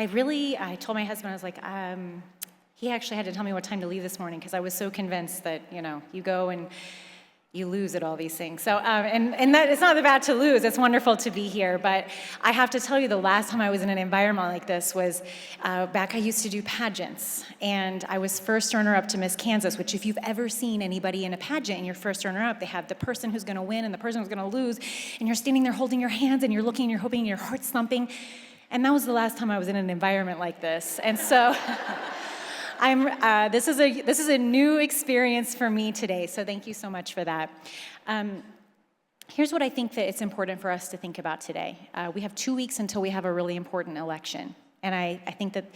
I told my husband, I was like, he actually had to tell me what time to leave this morning because I was so convinced that, you go and you lose at all these things. So, and that it's not bad to lose. It's wonderful to be here. But I have to tell you, the last time I was in an environment like this was back. I used to do pageants, and I was first runner-up to Miss Kansas. Which, if you've ever seen anybody in a pageant and you're first runner-up, they have the person who's going to win and the person who's going to lose, and you're standing there holding your hands and you're looking and you're hoping and your heart's thumping. And that was the last time I was in an environment like this. And so. This is a new experience for me today, so thank you so much for that. Here's what I think that it's important for us to think about today. We have 2 weeks until we have a really important election, and I think that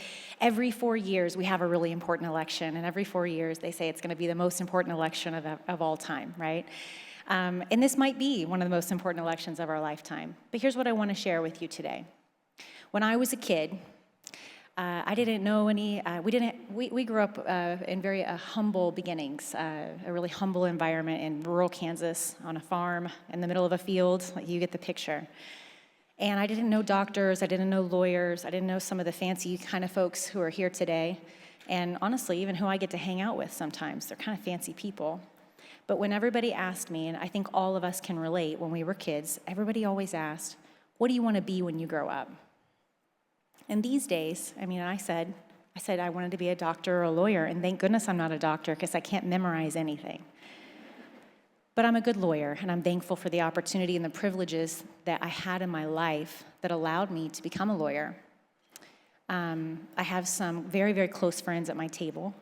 every 4 years we have a really important election, and every 4 years they say it's going to be the most important election of all time, right? And this might be one of the most important elections of our lifetime. But here's what I want to share with you today. When I was a kid, I didn't know any, we grew up in very humble beginnings, a really humble environment in rural Kansas on a farm in the middle of a field. You get the picture. And I didn't know doctors, I didn't know lawyers, I didn't know some of the fancy kind of folks who are here today. And honestly, even who I get to hang out with sometimes, they're kind of fancy people. But when everybody asked me, and I think all of us can relate when we were kids, everybody always asked, what do you want to be when you grow up? And these days, I said I wanted to be a doctor or a lawyer, and thank goodness I'm not a doctor because I can't memorize anything. But I'm a good lawyer, and I'm thankful for the opportunity and the privileges that I had in my life that allowed me to become a lawyer. I have some very, very close friends at my table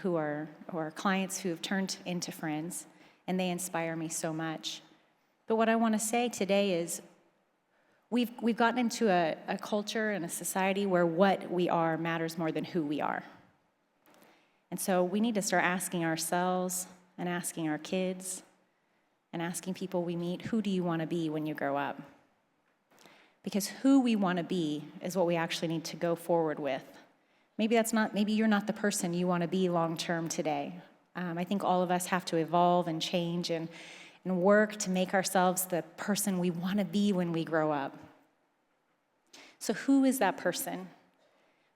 who are clients who have turned into friends, and they inspire me so much. But what I want to say today is, We've gotten into a culture and a society where what we are matters more than who we are. And so we need to start asking ourselves and asking our kids and asking people we meet, who do you want to be when you grow up? Because who we want to be is what we actually need to go forward with. Maybe you're not the person you want to be long term today. I think all of us have to evolve and change and work to make ourselves the person we want to be when we grow up. So who is that person?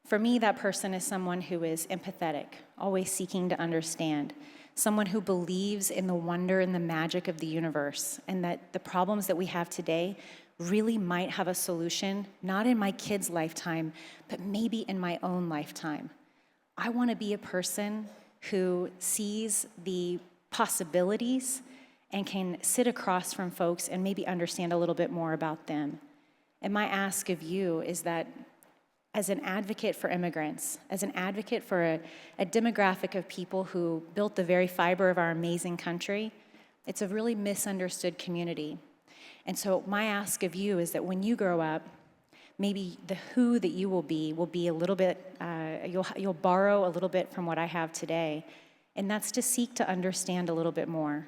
For me, that person is someone who is empathetic, always seeking to understand, someone who believes in the wonder and the magic of the universe, and that the problems that we have today really might have a solution, not in my kid's lifetime, but maybe in my own lifetime. I want to be a person who sees the possibilities and can sit across from folks and maybe understand a little bit more about them. And my ask of you is that as an advocate for immigrants, as an advocate for a demographic of people who built the very fiber of our amazing country, it's a really misunderstood community. And so my ask of you is that when you grow up, maybe the who that you will be a little bit, you'll borrow a little bit from what I have today. And that's to seek to understand a little bit more.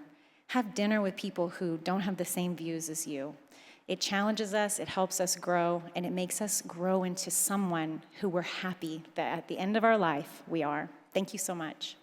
Have dinner with people who don't have the same views as you. It challenges us, it helps us grow, and it makes us grow into someone who we're happy that at the end of our life we are. Thank you so much.